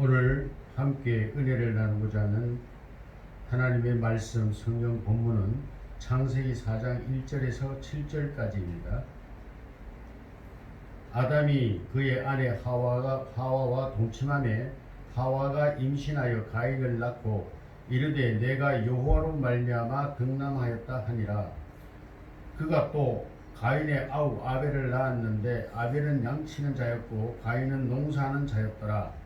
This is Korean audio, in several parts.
오늘 함께 은혜를 나누고자 하는 하나님의 말씀 성경 본문은 창세기 4장 1절에서 7절까지입니다. 아담이 그의 아내 하와와 동침하매 하와가 임신하여 가인을 낳고 이르되 내가 여호와로 말미암아 등남하였다 하니라. 그가 또 가인의 아우 아벨을 낳았는데 아벨은 양치는 자였고 가인은 농사하는 자였더라.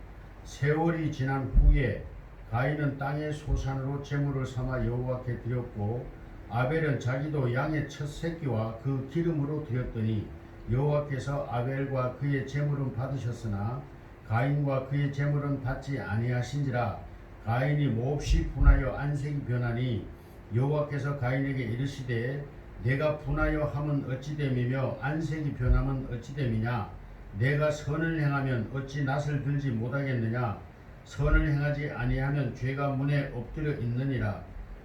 세월이 지난 후에 가인은 땅의 소산으로 제물을 삼아 여호와께 드렸고 아벨은 자기도 양의 첫 새끼와 그 기름으로 드렸더니 여호와께서 아벨과 그의 제물은 받으셨으나 가인과 그의 제물은 받지 아니하신지라. 가인이 몹시 분하여 안색이 변하니 여호와께서 가인에게 이르시되 내가 분하여 함은 어찌 됨이며 안색이 변함은 어찌 됨이냐. 내가 선을 행하면 어찌 낯을 들지 못하겠느냐. 선을 행하지 아니하면 죄가 문에 엎드려 있느니라.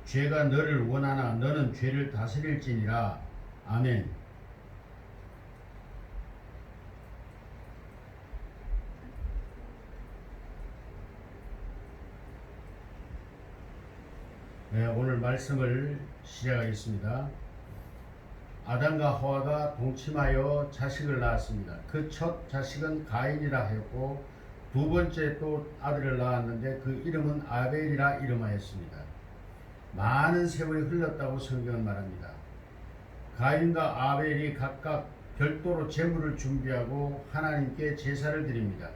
죄가 너를 원하나 너는 죄를 다스릴지니라. 아멘. 네, 오늘 말씀을 시작하겠습니다. 아담과 하와가 동침하여 자식을 낳았습니다. 그 첫 자식은 가인이라 하였고 두 번째 또 아들을 낳았는데 그 이름은 아벨이라 이름하였습니다. 많은 세월이 흘렀다고 성경은 말합니다. 가인과 아벨이 각각 별도로 제물을 준비하고 하나님께 제사를 드립니다.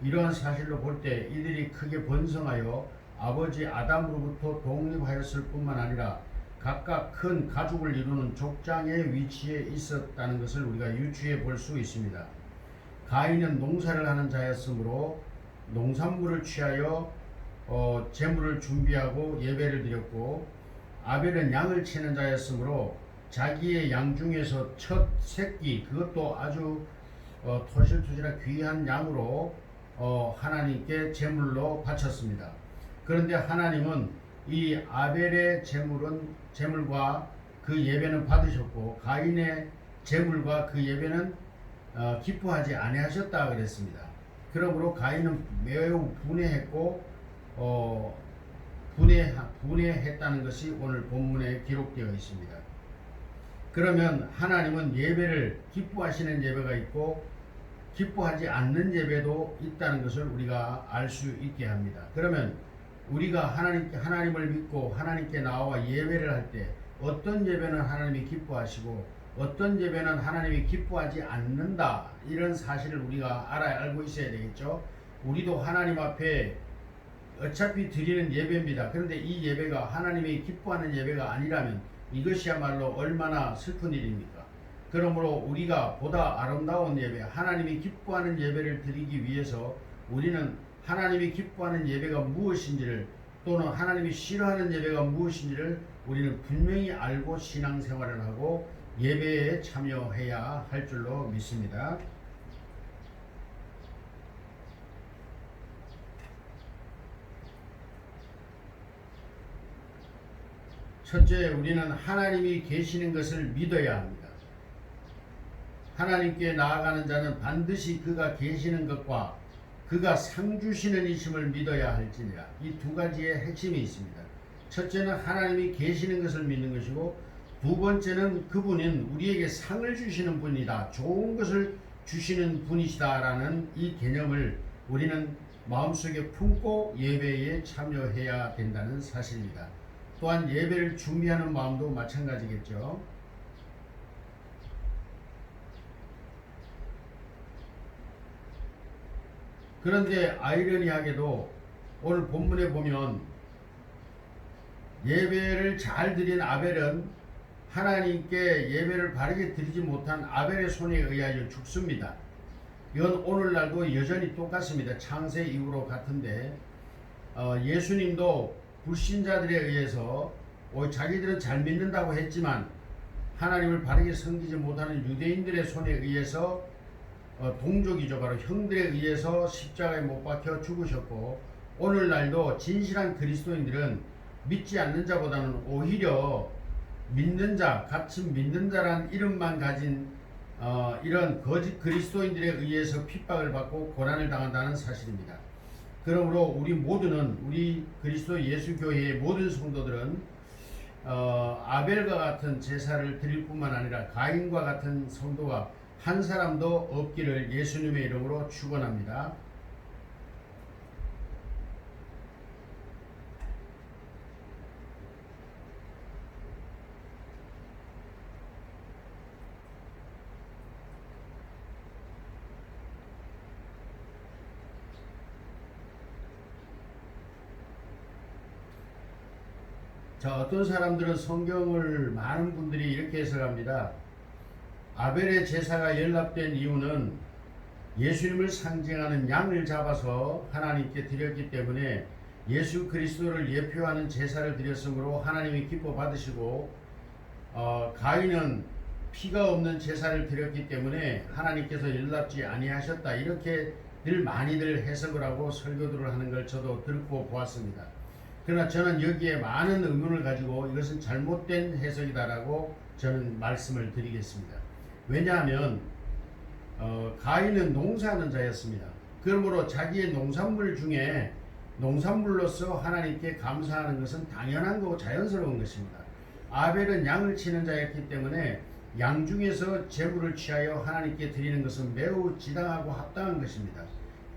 이러한 사실로 볼 때 이들이 크게 번성하여 아버지 아담으로부터 독립하였을 뿐만 아니라 각각 큰 가족을 이루는 족장의 위치에 있었다는 것을 우리가 유추해 볼 수 있습니다. 가인은 농사를 하는 자였으므로 농산물을 취하여 제물을 준비하고 예배를 드렸고 아벨은 양을 치는 자였으므로 자기의 양 중에서 첫 새끼, 그것도 아주 토실토실한 귀한 양으로 하나님께 제물로 바쳤습니다. 그런데 하나님은 이 아벨의 제물과 그 예배는 받으셨고 가인의 제물과 그 예배는 기뻐하지 아니하셨다 그랬습니다. 그러므로 가인은 매우 분해했고 분해했다는 것이 오늘 본문에 기록되어 있습니다. 그러면 하나님은 예배를 기뻐하시는 예배가 있고 기뻐하지 않는 예배도 있다는 것을 우리가 알 수 있게 합니다. 그러면 우리가 하나님을 믿고 하나님께 나와 예배를 할 때 어떤 예배는 하나님이 기뻐하시고 어떤 예배는 하나님이 기뻐하지 않는다, 이런 사실을 우리가 알고 있어야 되겠죠. 우리도 하나님 앞에 어차피 드리는 예배입니다. 그런데 이 예배가 하나님이 기뻐하는 예배가 아니라면 이것이야말로 얼마나 슬픈 일입니까? 그러므로 우리가 보다 아름다운 예배, 하나님이 기뻐하는 예배를 드리기 위해서 우리는 하나님이 기뻐하는 예배가 무엇인지를, 또는 하나님이 싫어하는 예배가 무엇인지를 우리는 분명히 알고 신앙생활을 하고 예배에 참여해야 할 줄로 믿습니다. 첫째, 우리는 하나님이 계시는 것을 믿어야 합니다. 하나님께 나아가는 자는 반드시 그가 계시는 것과 그가 상 주시는 이심을 믿어야 할지니라. 이 두 가지의 핵심이 있습니다. 첫째는 하나님이 계시는 것을 믿는 것이고, 두 번째는 그분은 우리에게 상을 주시는 분이다, 좋은 것을 주시는 분이시다라는 이 개념을 우리는 마음속에 품고 예배에 참여해야 된다는 사실입니다. 또한 예배를 준비하는 마음도 마찬가지겠죠. 그런데 아이러니하게도 오늘 본문에 보면 예배를 잘 드린 아벨은 하나님께 예배를 바르게 드리지 못한 아벨의 손에 의하여 죽습니다. 이건 오늘날도 여전히 똑같습니다. 창세 이후로 같은데 예수님도 불신자들에 의해서 자기들은 잘 믿는다고 했지만 하나님을 바르게 섬기지 못하는 유대인들의 손에 의해서 동족이죠. 바로 형들에 의해서 십자가에 못 박혀 죽으셨고, 오늘날도 진실한 그리스도인들은 믿지 않는 자보다는 오히려 믿는 자, 같이 믿는 자란 이름만 가진 이런 거짓 그리스도인들에 의해서 핍박을 받고 고난을 당한다는 사실입니다. 그러므로 우리 그리스도 예수 교회의 모든 성도들은 아벨과 같은 제사를 드릴 뿐만 아니라 가인과 같은 성도가 한 사람도 없기를 예수님의 이름으로 축원합니다. 자, 어떤 사람들은 성경을 많은 분들이 이렇게 해석합니다. 아벨의 제사가 연락된 이유는 예수님을 상징하는 양을 잡아서 하나님께 드렸기 때문에 예수 그리스도를 예표하는 제사를 드렸으므로 하나님이 기뻐 받으시고, 가인은 피가 없는 제사를 드렸기 때문에 하나님께서 연락지 아니하셨다, 이렇게 늘 많이들 해석을 하고 설교들을 하는 걸 저도 듣고 보았습니다. 그러나 저는 여기에 많은 의문을 가지고 이것은 잘못된 해석이다라고 저는 말씀을 드리겠습니다. 왜냐하면 가인은 농사하는 자였습니다. 그러므로 자기의 농산물 중에 농산물로서 하나님께 감사하는 것은 당연한 거고 자연스러운 것입니다. 아벨은 양을 치는 자였기 때문에 양 중에서 제물을 취하여 하나님께 드리는 것은 매우 지당하고 합당한 것입니다.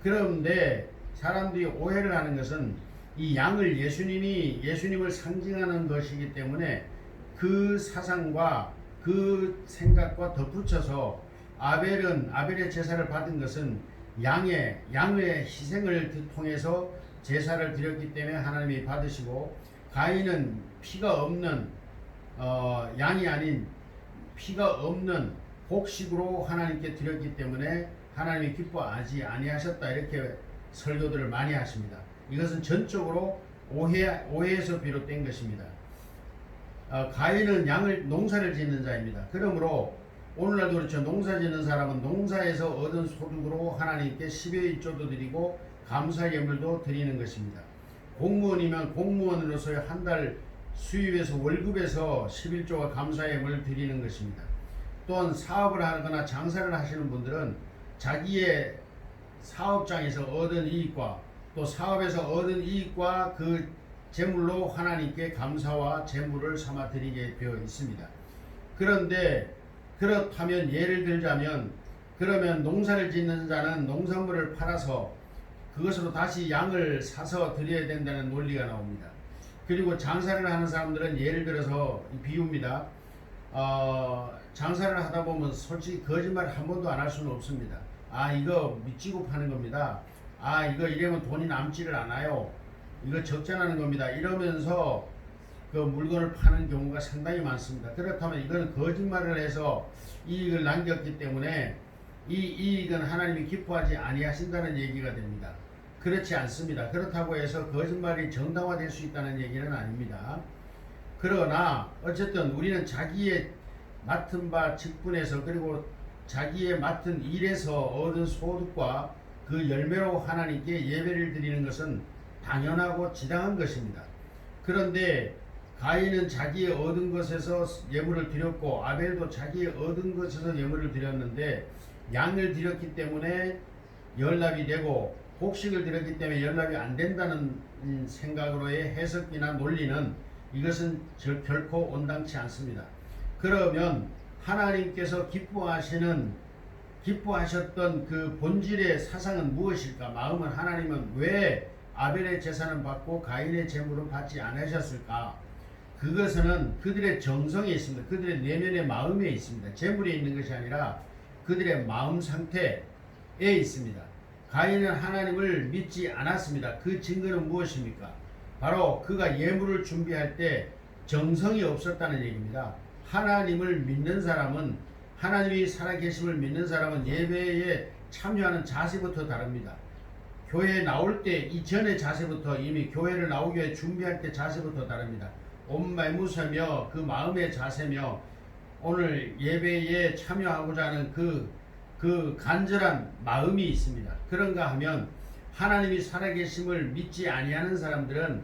그런데 사람들이 오해를 하는 것은 이 양을 예수님을 상징하는 것이기 때문에 그 사상과 그 생각과 덧붙여서 아벨의 제사를 받은 것은 양의 희생을 통해서 제사를 드렸기 때문에 하나님이 받으시고, 가인은 피가 없는 양이 아닌 피가 없는 곡식으로 하나님께 드렸기 때문에 하나님이 기뻐하지 아니하셨다, 이렇게 설교들을 많이 하십니다. 이것은 전적으로 오해에서 비롯된 것입니다. 가인은 농사를 짓는 자입니다. 그러므로 오늘날도 그렇죠. 농사 짓는 사람은 농사에서 얻은 소득으로 하나님께 10의 1조도 드리고 감사 예물도 드리는 것입니다. 공무원이면 공무원으로서의 한 달 수입에서 월급에서 11조가 감사 예물을 드리는 것입니다. 또한 사업을 하거나 장사를 하시는 분들은 자기의 사업장에서 얻은 이익과 또 사업에서 얻은 이익과 그 재물로 하나님께 감사와 재물을 삼아 드리게 되어 있습니다. 그런데 그렇다면 예를 들자면, 그러면 농사를 짓는 자는 농산물을 팔아서 그것으로 다시 양을 사서 드려야 된다는 논리가 나옵니다. 그리고 장사를 하는 사람들은 예를 들어서 비유입니다. 장사를 하다 보면 솔직히 거짓말을 한 번도 안 할 수는 없습니다. 이거 미치고 파는 겁니다. 이거 이러면 돈이 남지를 않아요. 이거 적자나는 겁니다. 이러면서 그 물건을 파는 경우가 상당히 많습니다. 그렇다면 이거는 거짓말을 해서 이익을 남겼기 때문에 이 이익은 하나님이 기뻐하지 아니하신다는 얘기가 됩니다. 그렇지 않습니다. 그렇다고 해서 거짓말이 정당화될 수 있다는 얘기는 아닙니다. 그러나 어쨌든 우리는 자기의 맡은 바 직분에서, 그리고 자기의 맡은 일에서 얻은 소득과 그 열매로 하나님께 예배를 드리는 것은 당연하고 지당한 것입니다. 그런데 가인은 자기의 얻은 것에서 예물을 드렸고, 아벨도 자기의 얻은 것에서 예물을 드렸는데, 양을 드렸기 때문에 연납이 되고 곡식을 드렸기 때문에 연납이 안 된다는 생각으로의 해석이나 논리는, 이것은 결코 온당치 않습니다. 그러면 하나님께서 기뻐하셨던 그 본질의 사상은 무엇일까? 마음은, 하나님은 왜 아벨의 제사는 받고 가인의 제물은 받지 않으셨을까? 그것은 그들의 정성에 있습니다. 그들의 내면의 마음에 있습니다. 제물에 있는 것이 아니라 그들의 마음 상태에 있습니다. 가인은 하나님을 믿지 않았습니다. 그 증거는 무엇입니까? 바로 그가 예물을 준비할 때 정성이 없었다는 얘기입니다. 하나님을 믿는 사람은, 하나님이 살아계심을 믿는 사람은 예배에 참여하는 자세부터 다릅니다. 교회에 나올 때 이전의 자세부터, 이미 교회를 나오기 위해 준비할 때 자세부터 다릅니다. 온매무새며 그 마음의 자세며 오늘 예배에 참여하고자 하는 그 간절한 마음이 있습니다. 그런가 하면 하나님이 살아계심을 믿지 아니하는 사람들은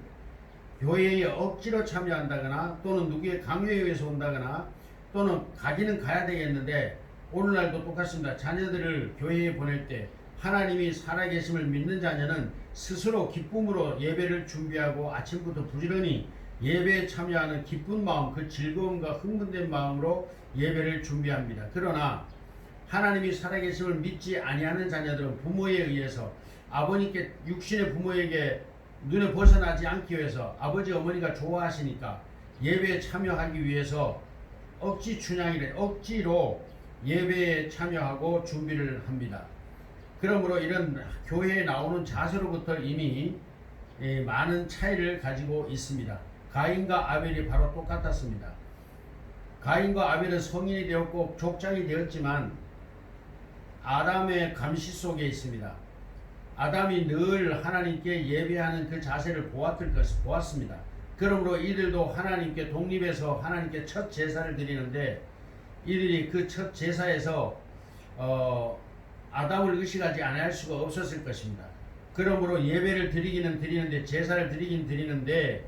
교회에 억지로 참여한다거나 또는 누구의 강요에 의해서 온다거나 또는 가기는 가야 되겠는데, 오늘날도 똑같습니다. 자녀들을 교회에 보낼 때 하나님이 살아계심을 믿는 자녀는 스스로 기쁨으로 예배를 준비하고 아침부터 부지런히 예배에 참여하는 기쁜 마음, 그 즐거움과 흥분된 마음으로 예배를 준비합니다. 그러나 하나님이 살아계심을 믿지 아니하는 자녀들은 부모에 의해서 아버님께 육신의 부모에게 눈에 벗어나지 않기 위해서 아버지 어머니가 좋아하시니까 예배에 참여하기 위해서 억지 춘향이래 억지로 예배에 참여하고 준비를 합니다. 그러므로 이런 교회에 나오는 자세로부터 이미 많은 차이를 가지고 있습니다. 가인과 아벨이 바로 똑같았습니다. 가인과 아벨은 성인이 되었고 족장이 되었지만 아담의 감시 속에 있습니다. 아담이 늘 하나님께 예배하는 그 자세를 보았습니다. 그러므로 이들도 하나님께 독립해서 하나님께 첫 제사를 드리는데 이들이 그 첫 제사에서 아담을 의식하지 않을 수가 없었을 것입니다. 그러므로 예배를 드리기는 드리는데 제사를 드리긴 드리는데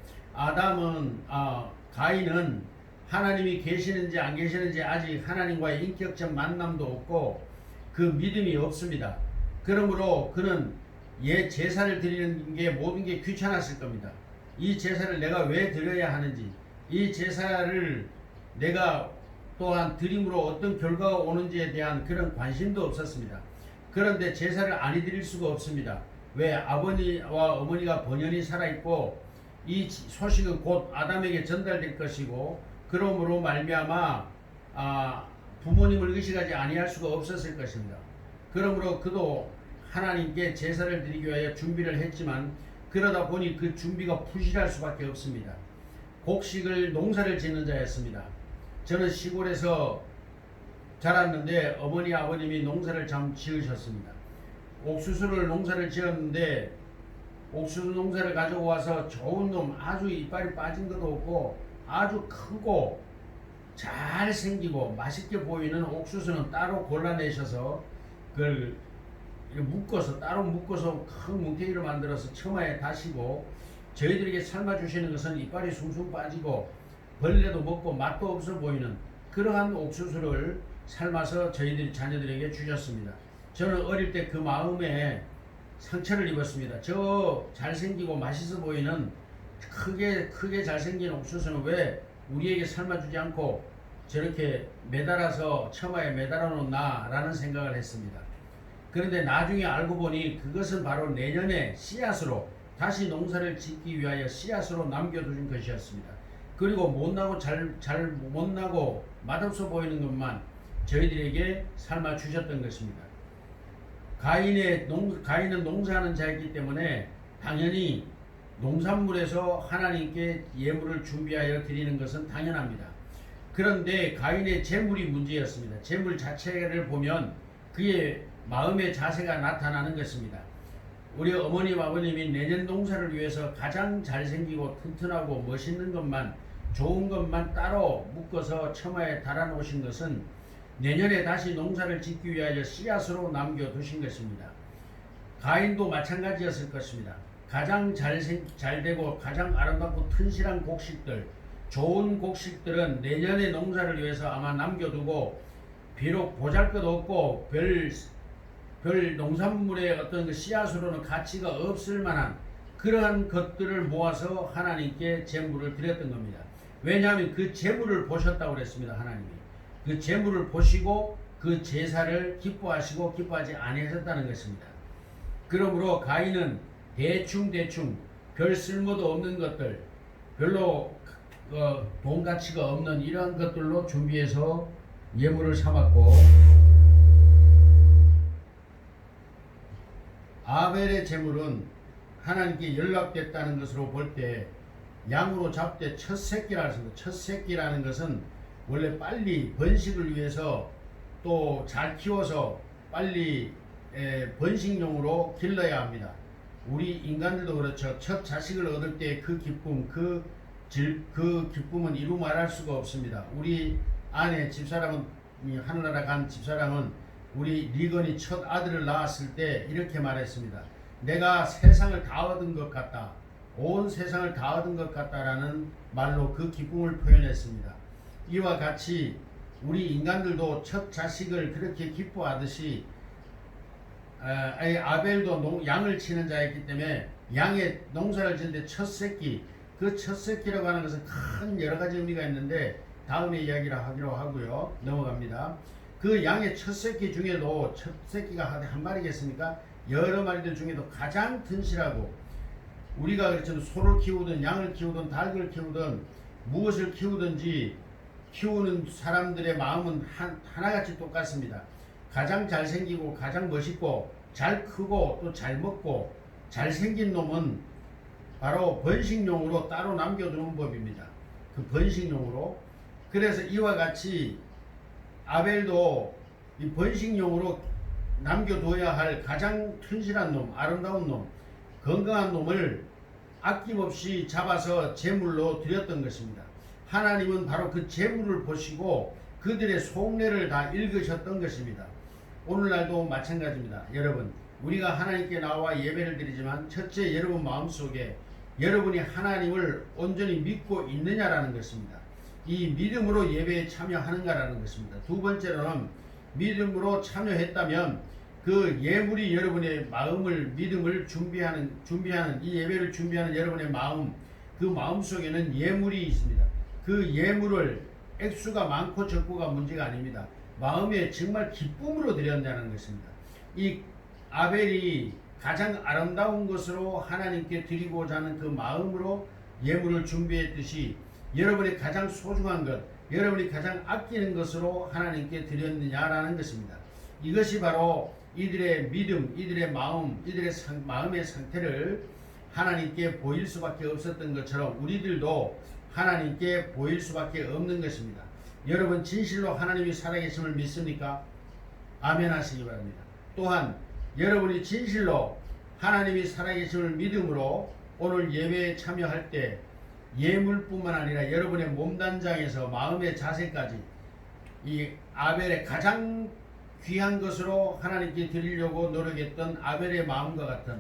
가인은 하나님이 계시는지 안 계시는지 아직 하나님과의 인격적 만남도 없고 그 믿음이 없습니다. 그러므로 그는 제사를 드리는 게 모든 게 귀찮았을 겁니다. 이 제사를 내가 왜 드려야 하는지, 이 제사를 내가 또한 드림으로 어떤 결과가 오는지에 대한 그런 관심도 없었습니다. 그런데 제사를 안 드릴 수가 없습니다. 왜? 아버지와 어머니가 번연히 살아있고 이 소식은 곧 아담에게 전달될 것이고 그러므로 말미암아 부모님을 의식하지 아니할 수가 없었을 것입니다. 그러므로 그도 하나님께 제사를 드리기 위하여 준비를 했지만 그러다 보니 그 준비가 부실할 수밖에 없습니다. 곡식을 농사를 짓는 자였습니다. 저는 시골에서 자랐는데 어머니 아버님이 농사를 참 지으셨습니다. 옥수수를 농사를 지었는데 옥수수 농사를 가지고 와서 좋은 놈 아주 이빨이 빠진 것도 없고 아주 크고 잘생기고 맛있게 보이는 옥수수는 따로 골라내셔서 그걸 따로 묶어서 큰 뭉태기를 만들어서 처마에 다시고 저희들에게 삶아주시는 것은 이빨이 숭숭 빠지고 벌레도 먹고 맛도 없어 보이는 그러한 옥수수를 삶아서 저희들 자녀들에게 주셨습니다. 저는 어릴 때 그 마음에 상처를 입었습니다. 저 잘생기고 맛있어 보이는 크게 잘생긴 옥수수는 왜 우리에게 삶아주지 않고 저렇게 매달아서 처마에 매달아 놓나 라는 생각을 했습니다. 그런데 나중에 알고 보니 그것은 바로 내년에 씨앗으로 다시 농사를 짓기 위하여 씨앗으로 남겨두신 것이었습니다. 그리고 못나고 못나고 맛없어 보이는 것만 저희들에게 삶아 주셨던 것입니다. 가인은 농사하는 자였기 때문에 당연히 농산물에서 하나님께 예물을 준비하여 드리는 것은 당연합니다. 그런데 가인의 재물이 문제였습니다. 재물 자체를 보면 그의 마음의 자세가 나타나는 것입니다. 우리 어머님 아버님이 내년 농사를 위해서 가장 잘생기고 튼튼하고 멋있는 것만 좋은 것만 따로 묶어서 처마에 달아놓으신 것은 내년에 다시 농사를 짓기 위하여 씨앗으로 남겨두신 것입니다. 가인도 마찬가지였을 것입니다. 가장 잘되고 가장 아름답고 튼실한 곡식들, 좋은 곡식들은 내년의 농사를 위해서 아마 남겨두고 비록 보잘것없고 별 농산물의 어떤 그 씨앗으로는 가치가 없을 만한 그러한 것들을 모아서 하나님께 제물을 드렸던 겁니다. 왜냐하면 그 제물을 보셨다고 그랬습니다. 하나님이 그 제물을 보시고 그 제사를 기뻐하시고 기뻐하지 아니하셨다는 것입니다. 그러므로 가인은 대충 별 쓸모도 없는 것들, 별로 돈 가치가 없는 이러한 것들로 준비해서 예물을 삼았고, 아벨의 제물은 하나님께 연락됐다는 것으로 볼 때 양으로 잡되 첫 새끼라는 것입니다. 첫 새끼라는 것은 원래 빨리 번식을 위해서 또 잘 키워서 빨리 번식용으로 길러야 합니다. 우리 인간들도 그렇죠. 첫 자식을 얻을 때 그 기쁨, 그 기쁨은 이루 말할 수가 없습니다. 우리 아내 집사람은 하늘나라 간 집사람은 우리 리건이 첫 아들을 낳았을 때 이렇게 말했습니다. 내가 세상을 다 얻은 것 같다. 온 세상을 다 얻은 것 같다라는 말로 그 기쁨을 표현했습니다. 이와 같이 우리 인간들도 첫 자식을 그렇게 기뻐하듯이 아벨도 양을 치는 자였기 때문에 양의 농사를 짓는데 첫 새끼, 그 첫 새끼라고 하는 것은 큰 여러 가지 의미가 있는데 다음에 이야기를 하기로 하고요. 넘어갑니다. 그 양의 첫 새끼 중에도 첫 새끼가 한 마리겠습니까? 여러 마리들 중에도 가장 튼실하고, 우리가 그렇죠, 소를 키우든 양을 키우든 닭을 키우든 무엇을 키우든지 키우는 사람들의 마음은 하나같이 똑같습니다. 가장 잘생기고 가장 멋있고 잘 크고 또 잘 먹고 잘생긴 놈은 바로 번식용으로 따로 남겨두는 법입니다. 그 번식용으로. 그래서 이와 같이 아벨도 이 번식용으로 남겨둬야 할 가장 튼실한 놈, 아름다운 놈, 건강한 놈을 아낌없이 잡아서 제물로 드렸던 것입니다. 하나님은 바로 그 제물을 보시고 그들의 속내를 다 읽으셨던 것입니다. 오늘날도 마찬가지입니다. 여러분, 우리가 하나님께 나와 예배를 드리지만 첫째, 여러분 마음속에 여러분이 하나님을 온전히 믿고 있느냐라는 것입니다. 이 믿음으로 예배에 참여하는가라는 것입니다. 두 번째로는 믿음으로 참여했다면 그 예물이 여러분의 마음을, 믿음을 준비하는 이 예배를 준비하는 여러분의 마음, 그 마음 속에는 예물이 있습니다. 그 예물을 액수가 많고 적고가 문제가 아닙니다. 마음에 정말 기쁨으로 드렸다는 것입니다. 이 아벨이 가장 아름다운 것으로 하나님께 드리고자 하는 그 마음으로 예물을 준비했듯이 여러분이 가장 소중한 것, 여러분이 가장 아끼는 것으로 하나님께 드렸느냐라는 것입니다. 이것이 바로 이들의 믿음, 이들의 마음, 이들의 마음의 상태를 하나님께 보일 수밖에 없었던 것처럼 우리들도 하나님께 보일 수밖에 없는 것입니다. 여러분 진실로 하나님이 살아계심을 믿습니까? 아멘 하시기 바랍니다. 또한 여러분이 진실로 하나님이 살아계심을 믿음으로 오늘 예배에 참여할 때 예물뿐만 아니라 여러분의 몸단장에서 마음의 자세까지 이 아벨의 가장 귀한 것으로 하나님께 드리려고 노력했던 아벨의 마음과 같은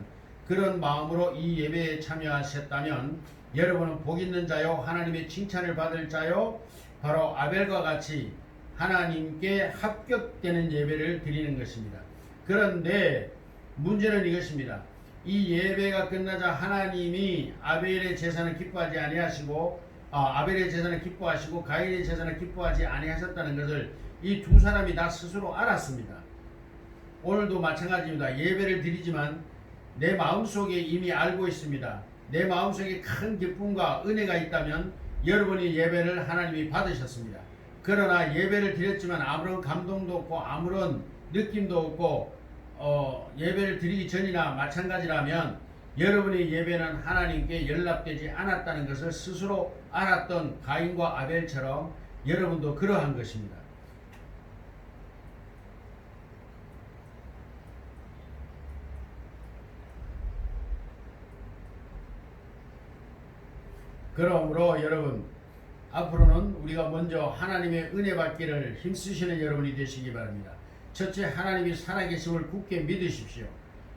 그런 마음으로 이 예배에 참여하셨다면 여러분은 복 있는 자요, 하나님의 칭찬을 받을 자요, 바로 아벨과 같이 하나님께 합격되는 예배를 드리는 것입니다. 그런데 문제는 이것입니다. 이 예배가 끝나자 하나님이 아벨의 제사는 기뻐하지 아니하시고 아벨의 제사는 기뻐하시고 가인의 제사는 기뻐하지 아니하셨다는 것을 이 두 사람이 다 스스로 알았습니다. 오늘도 마찬가지입니다. 예배를 드리지만 내 마음속에 이미 알고 있습니다. 내 마음속에 큰 기쁨과 은혜가 있다면 여러분이 예배를 하나님이 받으셨습니다. 그러나 예배를 드렸지만 아무런 감동도 없고 아무런 느낌도 없고 예배를 드리기 전이나 마찬가지라면 여러분의 예배는 하나님께 연락되지 않았다는 것을 스스로 알았던 가인과 아벨처럼 여러분도 그러한 것입니다. 그러므로 여러분 앞으로는 우리가 먼저 하나님의 은혜 받기를 힘쓰시는 여러분이 되시기 바랍니다. 첫째, 하나님이 살아계심을 굳게 믿으십시오.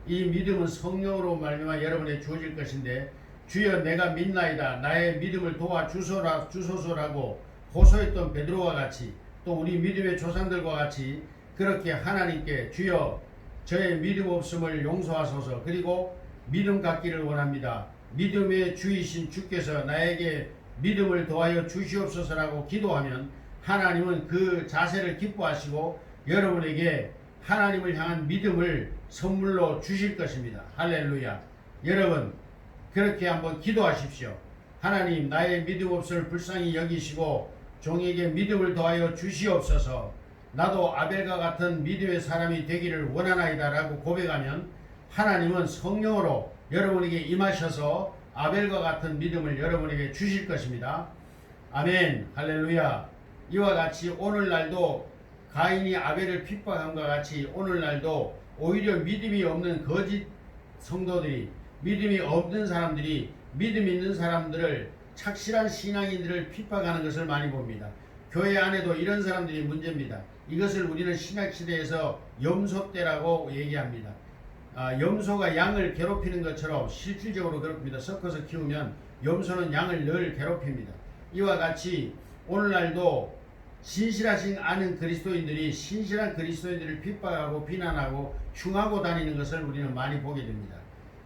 이 믿음은 성령으로 말미암아 여러분에 주어질 것인데 주여 내가 믿나이다 나의 믿음을 도와주소서라고 호소했던 베드로와 같이 또 우리 믿음의 조상들과 같이 그렇게 하나님께 주여 저의 믿음 없음을 용서하소서, 그리고 믿음 갖기를 원합니다. 믿음의 주이신 주께서 나에게 믿음을 더하여 주시옵소서라고 기도하면 하나님은 그 자세를 기뻐하시고 여러분에게 하나님을 향한 믿음을 선물로 주실 것입니다. 할렐루야. 여러분 그렇게 한번 기도하십시오. 하나님 나의 믿음 없음을 불쌍히 여기시고 종에게 믿음을 더하여 주시옵소서. 나도 아벨과 같은 믿음의 사람이 되기를 원하나이다 라고 고백하면 하나님은 성령으로 여러분에게 임하셔서 아벨과 같은 믿음을 여러분에게 주실 것입니다. 아멘. 할렐루야. 이와 같이 오늘날도 가인이 아벨을 핍박함과 같이 오늘날도 오히려 믿음이 없는 거짓 성도들이, 믿음이 없는 사람들이 믿음 있는 사람들을, 착실한 신앙인들을 핍박하는 것을 많이 봅니다. 교회 안에도 이런 사람들이 문제입니다. 이것을 우리는 신약시대에서 염소 때라고 얘기합니다. 염소가 양을 괴롭히는 것처럼 실질적으로 괴롭힙니다. 섞어서 키우면 염소는 양을 늘 괴롭힙니다. 이와 같이 오늘날도 신실하지 않은 그리스도인들이 신실한 그리스도인들을 핍박하고 비난하고 흉하고 다니는 것을 우리는 많이 보게 됩니다.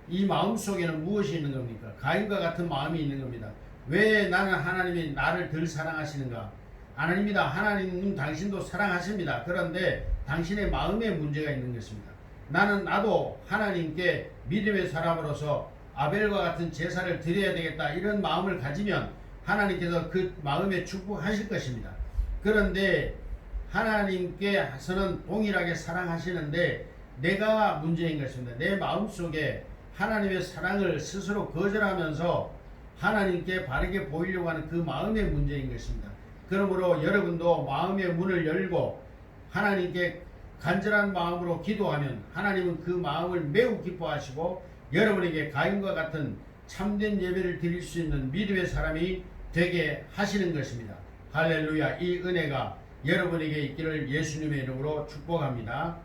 이 마음 속에는 무엇이 있는 겁니까? 가인과 같은 마음이 있는 겁니다. 왜 나는 하나님이 나를 덜 사랑하시는가? 아닙니다. 하나님은 당신도 사랑하십니다. 그런데 당신의 마음에 문제가 있는 것입니다. 나도 하나님께 믿음의 사람으로서 아벨과 같은 제사를 드려야 되겠다 이런 마음을 가지면 하나님께서 그 마음에 축복하실 것입니다. 그런데 하나님께서는 동일하게 사랑하시는데 내가 문제인 것입니다. 내 마음속에 하나님의 사랑을 스스로 거절하면서 하나님께 바르게 보이려고 하는 그 마음의 문제인 것입니다. 그러므로 여러분도 마음의 문을 열고 하나님께 간절한 마음으로 기도하면 하나님은 그 마음을 매우 기뻐하시고 여러분에게 가인과 같은 참된 예배를 드릴 수 있는 믿음의 사람이 되게 하시는 것입니다. 할렐루야. 이 은혜가 여러분에게 있기를 예수님의 이름으로 축복합니다.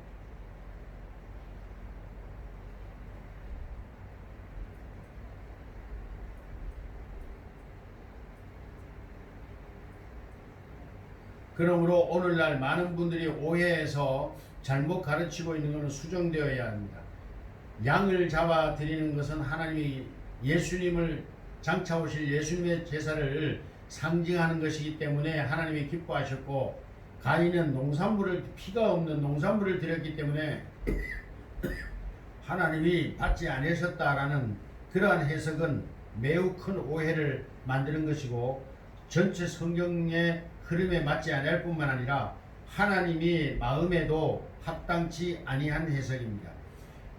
그러므로 오늘날 많은 분들이 오해해서 잘못 가르치고 있는 것은 수정되어야 합니다. 양을 잡아 드리는 것은 하나님이 예수님을 장차 오실 예수님의 제사를 상징하는 것이기 때문에 하나님이 기뻐하셨고, 가인은 피가 없는 농산물을 드렸기 때문에 하나님이 받지 않으셨다라는 그러한 해석은 매우 큰 오해를 만드는 것이고 전체 성경의 흐름에 맞지 않을 뿐만 아니라 하나님이 마음에도 합당치 아니한 해석입니다.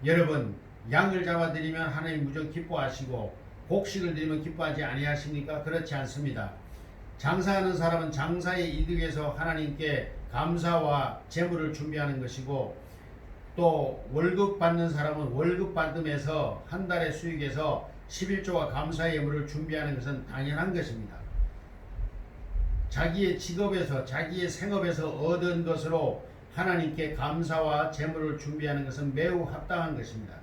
여러분, 양을 잡아드리면 하나님 무조건 기뻐하시고 곡식을 드리면 기뻐하지 아니하십니까? 그렇지 않습니다. 장사하는 사람은 장사의 이득에서 하나님께 감사와 재물을 준비하는 것이고, 또 월급 받는 사람은 월급 받음에서 한 달의 수익에서 11조와 감사의 예물을 준비하는 것은 당연한 것입니다. 자기의 직업에서 자기의 생업에서 얻은 것으로 하나님께 감사와 재물을 준비하는 것은 매우 합당한 것입니다.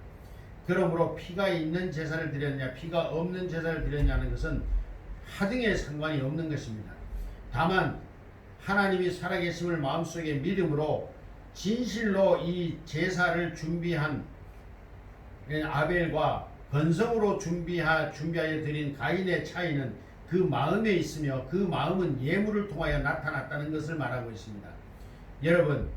그러므로 피가 있는 제사를 드렸냐 피가 없는 제사를 드렸냐는 것은 하등의 상관이 없는 것입니다. 다만 하나님이 살아계심을 마음속에 믿음으로 진실로 이 제사를 준비한 아벨과 건성으로 준비하여 드린 가인의 차이는 그 마음에 있으며 그 마음은 예물을 통하여 나타났다는 것을 말하고 있습니다. 여러분,